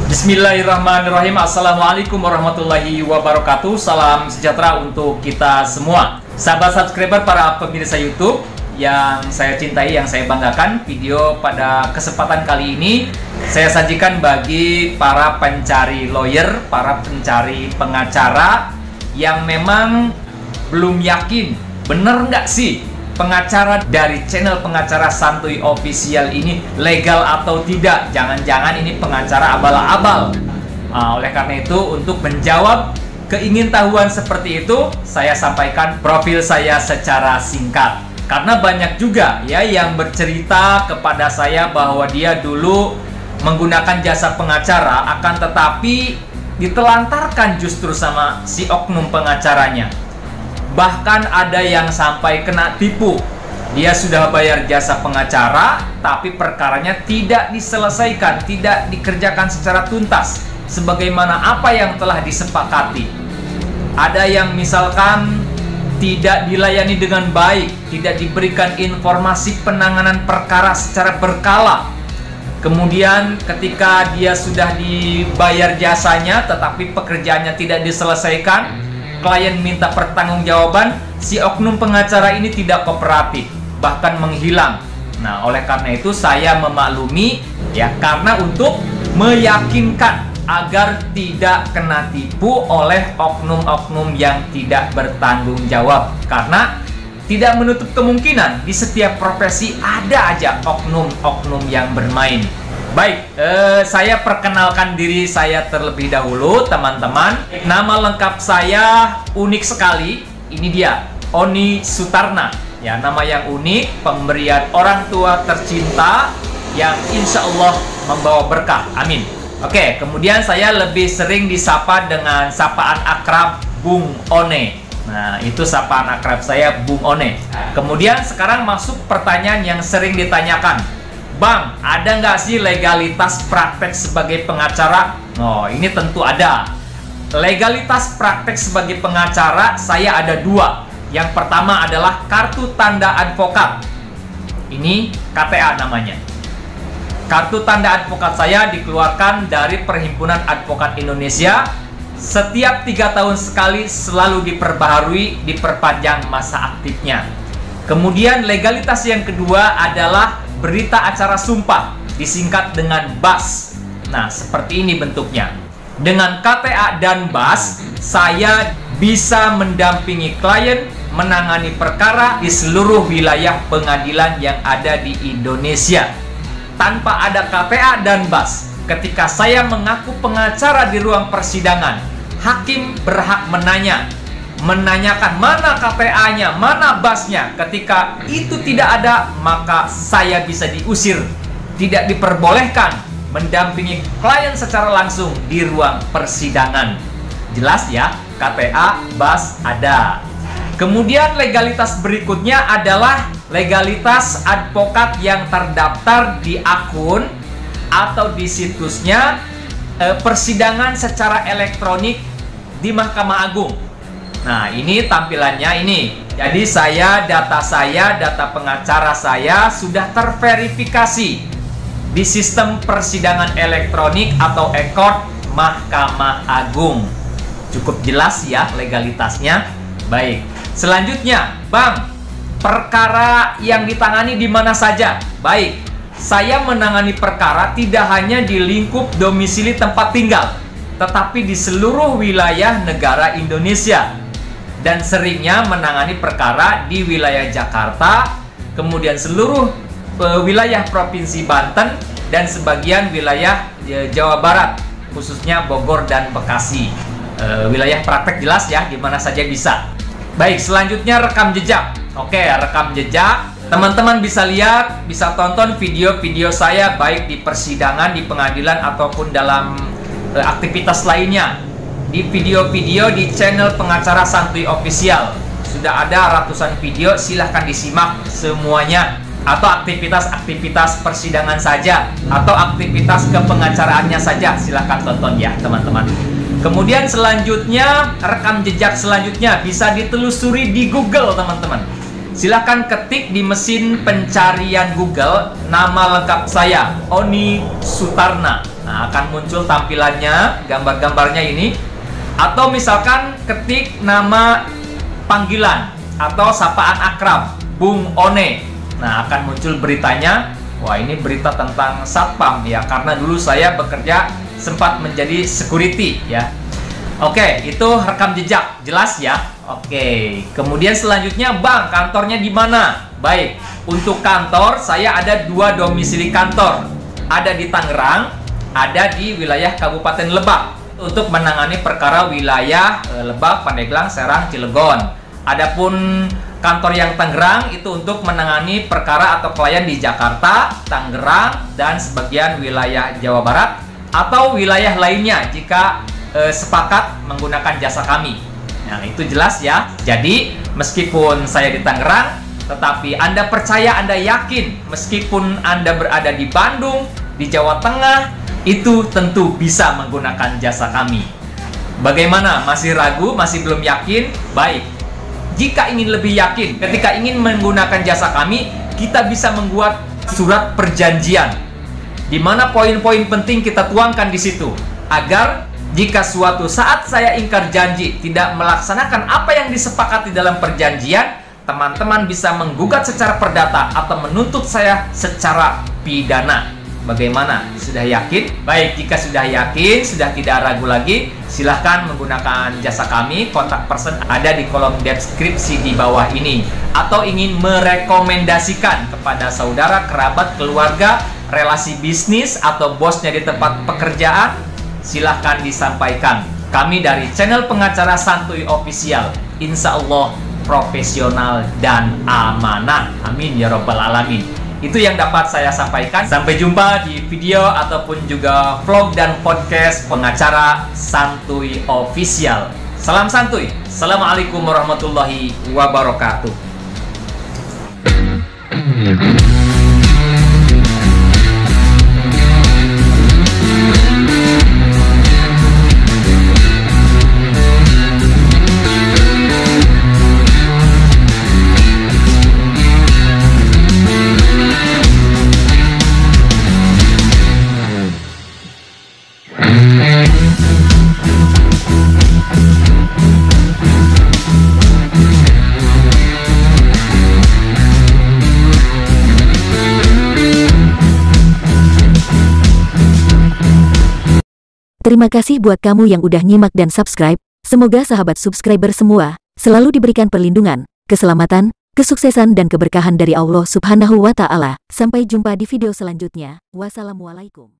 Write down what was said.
Bismillahirrahmanirrahim. Assalamualaikum warahmatullahi wabarakatuh. Salam sejahtera untuk kita semua. Sahabat subscriber, para pemirsa YouTube yang saya cintai, yang saya banggakan, video pada kesempatan kali ini saya sajikan bagi para pencari lawyer, para pencari pengacara yang memang belum yakin bener nggak sih pengacara dari channel Pengacara Santuy Official ini legal atau tidak. Jangan-jangan ini pengacara abal-abal. Oleh karena itu, untuk menjawab keingintahuan seperti itu, saya sampaikan profil saya secara singkat. Karena banyak juga ya yang bercerita kepada saya bahwa dia dulu menggunakan jasa pengacara, akan tetapi ditelantarkan justru sama si oknum pengacaranya. Bahkan ada yang sampai kena tipu. Dia sudah bayar jasa pengacara, tapi perkaranya tidak diselesaikan, tidak dikerjakan secara tuntas sebagaimana apa yang telah disepakati. Ada yang misalkan tidak dilayani dengan baik, tidak diberikan informasi penanganan perkara secara berkala. Kemudian ketika dia sudah dibayar jasanya tetapi pekerjaannya tidak diselesaikan, klien minta pertanggungjawaban, si oknum pengacara ini tidak kooperatif, bahkan menghilang. Nah, oleh karena itu saya memaklumi ya, karena untuk meyakinkan agar tidak kena tipu oleh oknum-oknum yang tidak bertanggung jawab. Karena tidak menutup kemungkinan di setiap profesi ada aja oknum-oknum yang bermain. Baik, saya perkenalkan diri saya terlebih dahulu, teman-teman. Nama lengkap saya unik sekali. Ini dia, Oni Sutarna. Ya, nama yang unik, pemberian orang tua tercinta yang insya Allah membawa berkah. Amin. Oke, kemudian saya lebih sering disapa dengan sapaan akrab Bung One. Nah, itu sapaan akrab saya, Bung One. Kemudian sekarang masuk pertanyaan yang sering ditanyakan. Bang, ada nggak sih legalitas praktek sebagai pengacara? Oh, ini tentu ada. Legalitas praktek sebagai pengacara saya ada dua. Yang pertama adalah kartu tanda advokat. Ini KTA namanya. Kartu tanda advokat saya dikeluarkan dari Perhimpunan Advokat Indonesia. Setiap 3 tahun sekali selalu diperbaharui, diperpanjang masa aktifnya. Kemudian legalitas yang kedua adalah berita acara sumpah, disingkat dengan BAS. Nah, seperti ini bentuknya. Dengan KTA dan BAS, saya bisa mendampingi klien menangani perkara di seluruh wilayah pengadilan yang ada di Indonesia. Tanpa ada KTA dan BAS, ketika saya mengaku pengacara di ruang persidangan, hakim berhak menanyakan mana KTA-nya, mana BAS-nya. Ketika itu tidak ada, maka saya bisa diusir. Tidak diperbolehkan mendampingi klien secara langsung di ruang persidangan. Jelas ya, KTA, BAS ada. Kemudian legalitas berikutnya adalah legalitas advokat yang terdaftar di akun atau di situsnya persidangan secara elektronik di Mahkamah Agung. Nah, ini tampilannya ini. Jadi data pengacara saya sudah terverifikasi di sistem persidangan elektronik atau e-court Mahkamah Agung. Cukup jelas ya legalitasnya. Baik. Selanjutnya, Bang, perkara yang ditangani di mana saja? Baik. Saya menangani perkara tidak hanya di lingkup domisili tempat tinggal, tetapi di seluruh wilayah negara Indonesia. Dan seringnya menangani perkara di wilayah Jakarta, kemudian seluruh wilayah Provinsi Banten, dan sebagian wilayah Jawa Barat, khususnya Bogor dan Bekasi. Wilayah praktek jelas ya, di mana saja bisa. Baik, selanjutnya rekam jejak. Oke, rekam jejak. Teman-teman bisa lihat, bisa tonton video-video saya baik di persidangan, di pengadilan, ataupun dalam aktivitas lainnya. Di video-video di channel Pengacara Santuy Official sudah ada ratusan video, silahkan disimak semuanya. Atau aktivitas-aktivitas persidangan saja, atau aktivitas kepengacaraannya saja, silahkan tonton ya teman-teman. Kemudian selanjutnya, rekam jejak selanjutnya bisa ditelusuri di Google teman-teman. Silahkan ketik di mesin pencarian Google nama lengkap saya, Oni Sutarna. Nah, akan muncul tampilannya, gambar-gambarnya ini. Atau misalkan ketik nama panggilan atau sapaan akrab, Bung One. Nah, akan muncul beritanya. Wah, ini berita tentang satpam ya, karena dulu saya bekerja sempat menjadi security ya. Oke, itu rekam jejak, jelas ya. Oke, kemudian selanjutnya, Bang, kantornya di mana? Baik, untuk kantor saya ada 2 domisili kantor. Ada di Tangerang, ada di wilayah Kabupaten Lebak. Untuk menangani perkara wilayah Lebak, Pandeglang, Serang, Cilegon. Adapun kantor yang Tangerang itu untuk menangani perkara atau klien di Jakarta, Tangerang, dan sebagian wilayah Jawa Barat atau wilayah lainnya jika sepakat menggunakan jasa kami. Nah, itu jelas ya. Jadi, meskipun saya di Tangerang, tetapi Anda percaya, Anda yakin, meskipun Anda berada di Bandung, di Jawa Tengah, itu tentu bisa menggunakan jasa kami. Bagaimana? Masih ragu? Masih belum yakin? Baik. Jika ingin lebih yakin, ketika ingin menggunakan jasa kami, kita bisa membuat surat perjanjian, di mana poin-poin penting kita tuangkan di situ, agar jika suatu saat saya ingkar janji, tidak melaksanakan apa yang disepakati dalam perjanjian, teman-teman bisa menggugat secara perdata atau menuntut saya secara pidana. Bagaimana? Sudah yakin? Baik, jika sudah yakin, sudah tidak ragu lagi, silahkan menggunakan jasa kami. Kontak person ada di kolom deskripsi di bawah ini. Atau ingin merekomendasikan kepada saudara, kerabat, keluarga, relasi bisnis, atau bosnya di tempat pekerjaan, silahkan disampaikan. Kami dari channel pengacara Santuy Official, insya Allah profesional dan amanah. Amin ya robbal alamin. Itu yang dapat saya sampaikan. Sampai jumpa di video ataupun juga vlog dan podcast pengacara Santuy Official. Salam santuy. Assalamualaikum warahmatullahi wabarakatuh. Terima kasih buat kamu yang udah nyimak dan subscribe. Semoga sahabat subscriber semua selalu diberikan perlindungan, keselamatan, kesuksesan dan keberkahan dari Allah Subhanahu wa Ta'ala. Sampai jumpa di video selanjutnya. Wassalamualaikum.